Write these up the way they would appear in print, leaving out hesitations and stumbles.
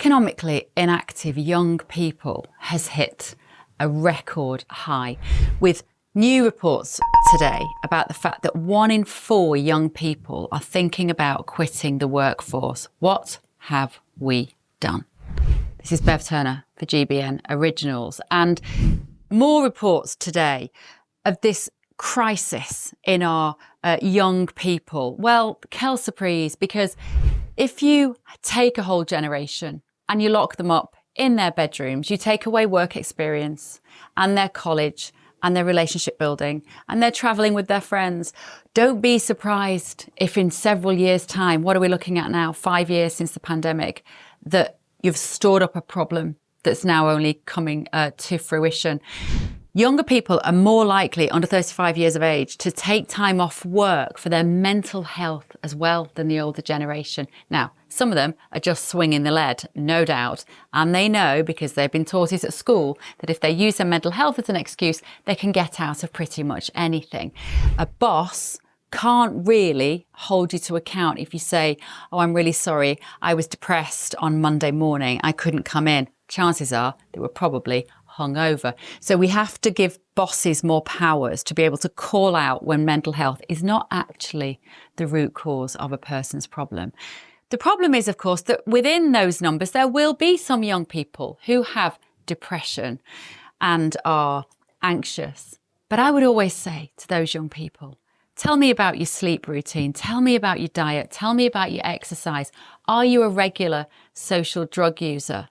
economically inactive young people has hit a record high, with new reports today about the fact that 1 in 4 young people are thinking about quitting the workforce. What have we done? This is Beth Turner for GBN Originals, and more reports today of this crisis in our young people. Well, quelle surprise, because if you take a whole generation and you lock them up in their bedrooms, you take away work experience and their college and their relationship building and their traveling with their friends. Don't be surprised if in several years' time, what are we looking at now, 5 years since the pandemic, that you've stored up a problem that's now only coming to fruition. Younger people are more likely, under 35 years of age, to take time off work for their mental health as well than the older generation. Now, some of them are just swinging the lead, no doubt, and they know, because they've been taught it at school, that if they use their mental health as an excuse, they can get out of pretty much anything. A boss can't really hold you to account if you say, oh, I'm really sorry, I was depressed on Monday morning, I couldn't come in. Chances are they were probably hungover. So we have to give bosses more powers to be able to call out when mental health is not actually the root cause of a person's problem. The problem is, of course, that within those numbers, there will be some young people who have depression and are anxious. But I would always say to those young people, tell me about your sleep routine. Tell me about your diet. Tell me about your exercise. Are you a regular social drug user?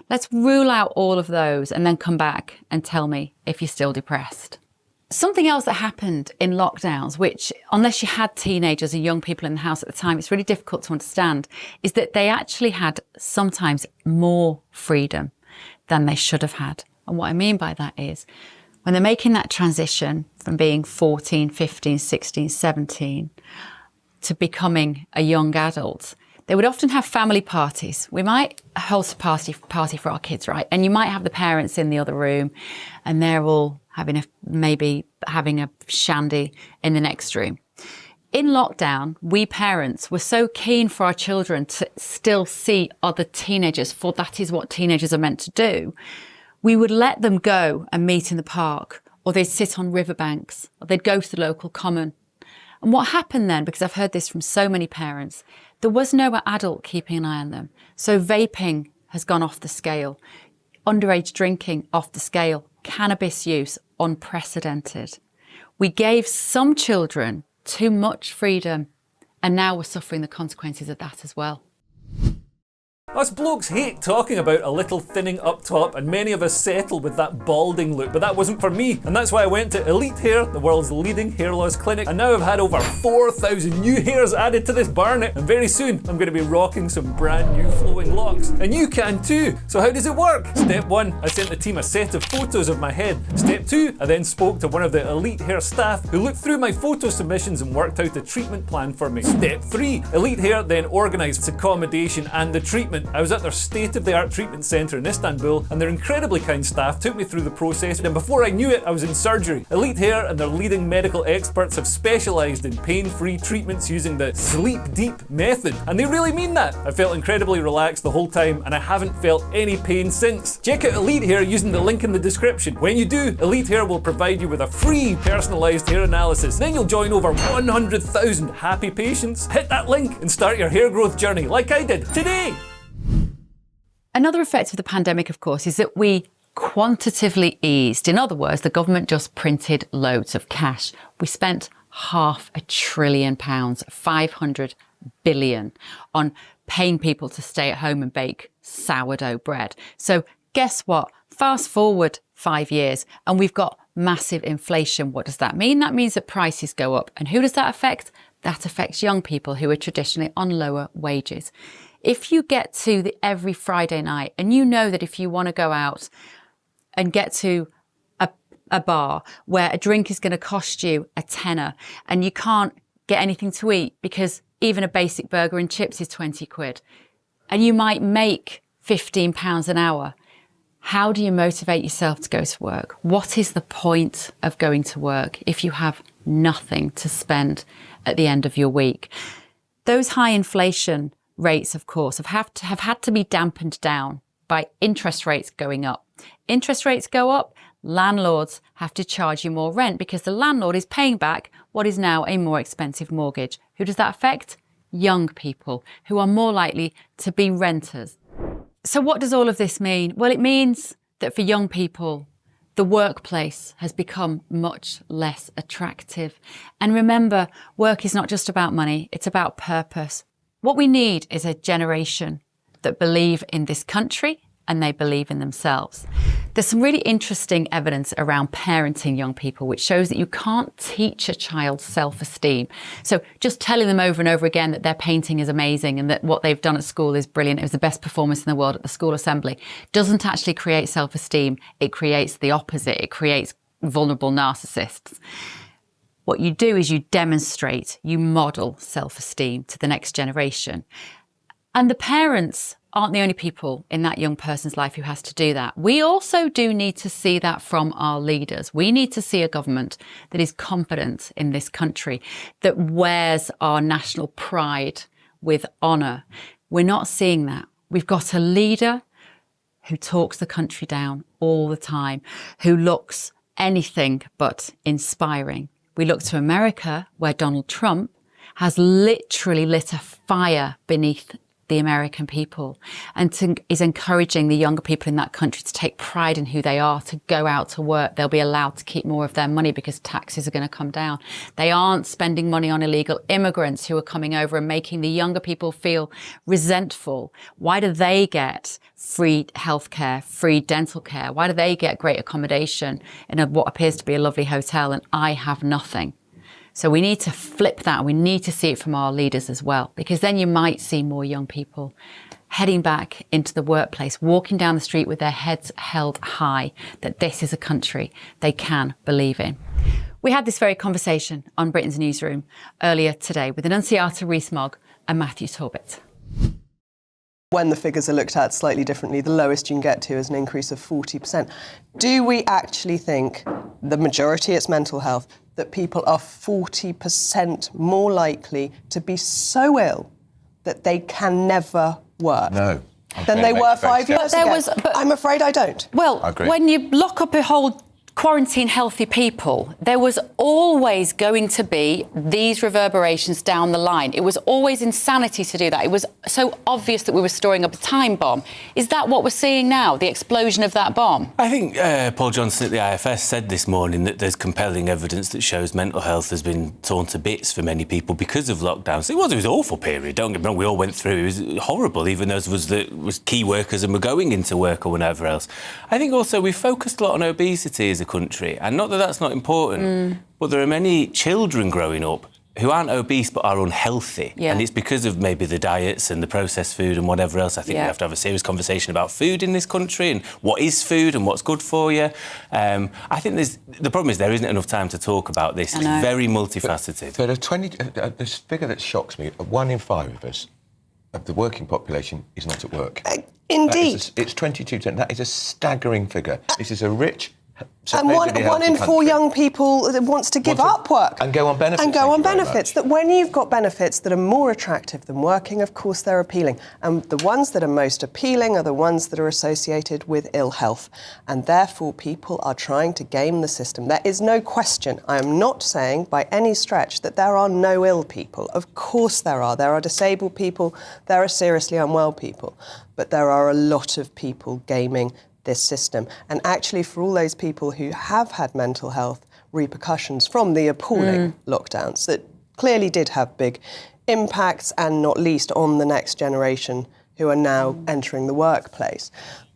Let's rule out all of those and then come back and tell me if you're still depressed. Something else that happened in lockdowns, which unless you had teenagers or young people in the house at the time, it's really difficult to understand, is that they actually had sometimes more freedom than they should have had. And what I mean by that is when they're making that transition from being 14, 15, 16, 17 to becoming a young adult, they would often have family parties. We might host a party for our kids, right? And you might have the parents in the other room and they're all maybe having a shandy in the next room. In lockdown, we parents were so keen for our children to still see other teenagers, for that is what teenagers are meant to do. We would let them go and meet in the park, or they'd sit on riverbanks, or they'd go to the local common. And what happened then, because I've heard this from so many parents, there was no adult keeping an eye on them. So vaping has gone off the scale, underage drinking off the scale, cannabis use unprecedented. We gave some children too much freedom, and now we're suffering the consequences of that as well. Us blokes hate talking about a little thinning up top, and many of us settle with that balding look, but that wasn't for me, and that's why I went to Elite Hair, the world's leading hair loss clinic, and now I've had over 4,000 new hairs added to this barnet, and very soon I'm going to be rocking some brand new flowing locks, and you can too. So how does it work? Step 1, I sent the team a set of photos of my head. Step 2, I then spoke to one of the Elite Hair staff who looked through my photo submissions and worked out a treatment plan for me. Step 3, Elite Hair then organised accommodation and the treatment. I was at their state-of-the-art treatment centre in Istanbul, and their incredibly kind staff took me through the process, and before I knew it, I was in surgery. Elite Hair and their leading medical experts have specialised in pain-free treatments using the sleep deep method, and they really mean that. I felt incredibly relaxed the whole time, and I haven't felt any pain since. Check out Elite Hair using the link in the description. When you do, Elite Hair will provide you with a free personalised hair analysis. Then you'll join over 100,000 happy patients. Hit that link and start your hair growth journey like I did today. Another effect of the pandemic, of course, is that we quantitatively eased. In other words, the government just printed loads of cash. We spent £500 billion, 500 billion, on paying people to stay at home and bake sourdough bread. So guess what? Fast forward 5 years and we've got massive inflation. What does that mean? That means that prices go up. And who does that affect? That affects young people who are traditionally on lower wages. If you get to the every Friday night and you know that if you want to go out and get to a bar where a drink is going to cost you a tenner and you can't get anything to eat because even a basic burger and chips is 20 quid and you might make £15 an hour, how do you motivate yourself to go to work? What is the point of going to work if you have nothing to spend at the end of your week? Those high inflation rates, of course, have had to be dampened down by interest rates going up. Interest rates go up, landlords have to charge you more rent because the landlord is paying back what is now a more expensive mortgage. Who does that affect? Young people, who are more likely to be renters. So what does all of this mean? Well, it means that for young people, the workplace has become much less attractive. And remember, work is not just about money, it's about purpose. What we need is a generation that believe in this country and they believe in themselves. There's some really interesting evidence around parenting young people, which shows that you can't teach a child self-esteem. So just telling them over and over again that their painting is amazing and that what they've done at school is brilliant, it was the best performance in the world at the school assembly, doesn't actually create self-esteem. It creates the opposite. It creates vulnerable narcissists. What you do is you demonstrate, you model self-esteem to the next generation. And the parents aren't the only people in that young person's life who has to do that. We also do need to see that from our leaders. We need to see a government that is confident in this country, that wears our national pride with honour. We're not seeing that. We've got a leader who talks the country down all the time, who looks anything but inspiring. We look to America, where Donald Trump has literally lit a fire beneath the American people and is encouraging the younger people in that country to take pride in who they are, to go out to work. They'll be allowed to keep more of their money because taxes are going to come down. They aren't spending money on illegal immigrants who are coming over and making the younger people feel resentful. Why do they get free healthcare, free dental care? Why do they get great accommodation in what appears to be a lovely hotel and I have nothing? So we need to flip that. We need to see it from our leaders as well, because then you might see more young people heading back into the workplace, walking down the street with their heads held high, that this is a country they can believe in. We had this very conversation on Britain's Newsroom earlier today with Annunziata Rees-Mogg and Matthew Torbett. When the figures are looked at slightly differently, the lowest you can get to is an increase of 40%. Do we actually think, the majority it's mental health, that people are 40% more likely to be so ill that they can never work? No. Than they were 5 years ago? But I'm afraid I don't. Well, when you lock up a whole quarantine healthy people, there was always going to be these reverberations down the line. It was always insanity to do that. It was so obvious that we were storing up a time bomb. Is that what we're seeing now, the explosion of that bomb? I think Paul Johnson at the IFS said this morning that there's compelling evidence that shows mental health has been torn to bits for many people because of lockdowns. It was an awful period, don't get me wrong, we all went through, it was horrible, even those was key workers and were going into work or whatever else. I think also we focused a lot on obesity as a country, and not that that's not important, but there are many children growing up who aren't obese but are unhealthy, and it's because of maybe the diets and the processed food and whatever else. I think we have to have a serious conversation about food in this country and what is food and what's good for you. I think the problem is there isn't enough time to talk about this. It's very multifaceted. But this figure that shocks me, 1 in 5 of us, of the working population, is not at work. Indeed. It's 22%. That is a staggering figure. This is a rich... And one in 4 young people that wants to give up work. And go on benefits. That when you've got benefits that are more attractive than working, of course they're appealing. And the ones that are most appealing are the ones that are associated with ill health. And therefore people are trying to game the system. There is no question. I am not saying by any stretch that there are no ill people. Of course there are. There are disabled people. There are seriously unwell people. But there are a lot of people gaming this system. And actually for all those people who have had mental health repercussions from the appalling lockdowns that clearly did have big impacts, and not least on the next generation who are now entering the workplace.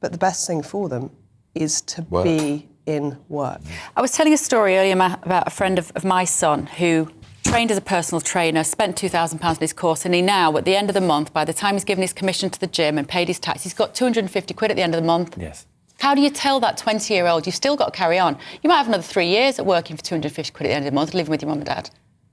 But the best thing for them is to be in work. I was telling a story earlier about a friend of my son who trained as a personal trainer, spent £2,000 on his course, and he now, at the end of the month, by the time he's given his commission to the gym and paid his tax, he's got 250 quid at the end of the month. Yes. How do you tell that 20-year-old you've still got to carry on? You might have another 3 years at working for 250 quid at the end of the month, living with your mum and dad.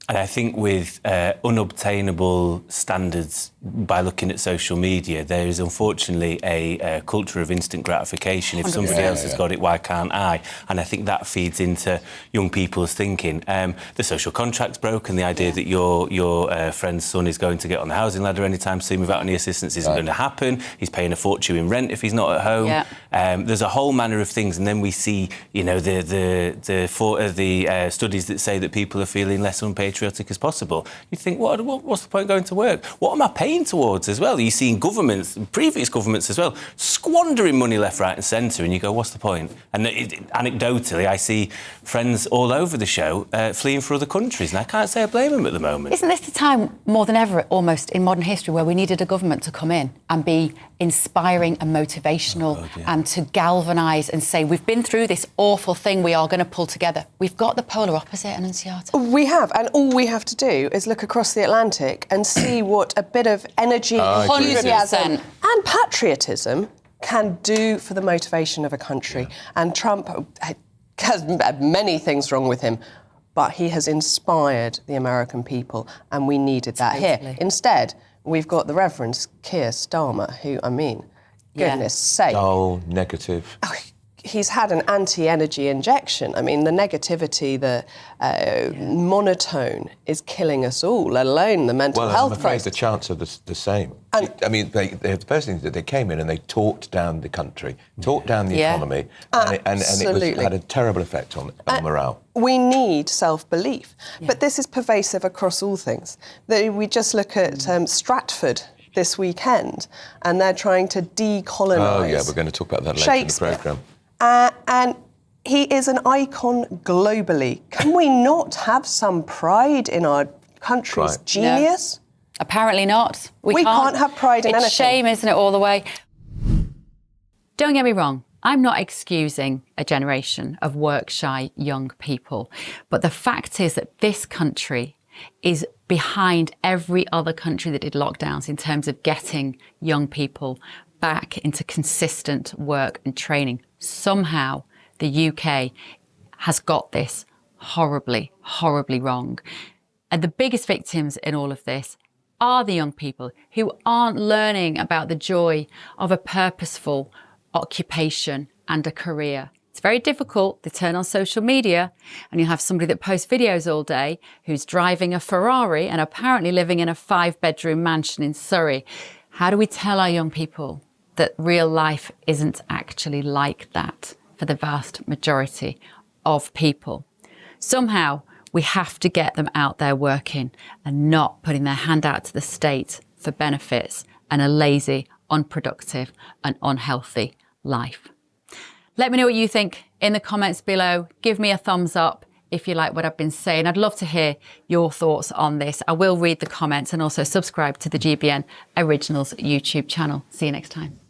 And I think with unobtainable standards by looking at social media, there is unfortunately a culture of instant gratification. If somebody else has got it, why can't I? And I think that feeds into young people's thinking. The social contract's broken. The idea that your friend's son is going to get on the housing ladder anytime soon without any assistance isn't going to happen. He's paying a fortune in rent if he's not at home. Yeah. There's a whole manner of things, and then we see, you know, the studies that say that people are feeling less unpatriotic as possible. You think, what's the point going to work? What am I paying towards as well? You're seeing governments, previous governments as well, squandering money left, right and centre, and you go, what's the point? And anecdotally, I see friends all over the show fleeing for other countries, and I can't say I blame them at the moment. Isn't this the time, more than ever, almost in modern history, where we needed a government to come in and be inspiring and motivational and to galvanise and say, we've been through this awful thing, we are going to pull together. We've got the polar opposite, Annunziata. We have, and all we have to do is look across the Atlantic and see what a bit of energy, enthusiasm and patriotism can do for the motivation of a country. And Trump has had many things wrong with him, but he has inspired the American people, and we needed that here. Instead, we've got the Reverend Keir Starmer, who, I mean, goodness sake. Dull, negative. He's had an anti-energy injection. I mean, the negativity, the monotone is killing us all, let alone the mental health I'm afraid crisis. the chants are the same. I mean, the first thing that they came in and they talked down the country, talked down the economy, and it had a terrible effect on morale. We need self-belief, but this is pervasive across all things. We just look at Stratford this weekend, and they're trying to decolonise. Oh, yeah, we're going to talk about that later in the programme. And he is an icon globally. Can we not have some pride in our country's genius? No. Apparently not. We can't have pride in anything. It's a shame, isn't it, all the way? Don't get me wrong. I'm not excusing a generation of work-shy young people. But the fact is that this country is behind every other country that did lockdowns in terms of getting young people back into consistent work and training. Somehow the UK has got this horribly, horribly wrong. And the biggest victims in all of this are the young people who aren't learning about the joy of a purposeful occupation and a career. It's very difficult to turn on social media and you'll have somebody that posts videos all day who's driving a Ferrari and apparently living in a 5-bedroom mansion in Surrey. How do we tell our young people that real life isn't actually like that for the vast majority of people? Somehow we have to get them out there working and not putting their hand out to the state for benefits and a lazy, unproductive and unhealthy life. Let me know what you think in the comments below. Give me a thumbs up if you like what I've been saying. I'd love to hear your thoughts on this. I will read the comments and also subscribe to the GBN Originals YouTube channel. See you next time.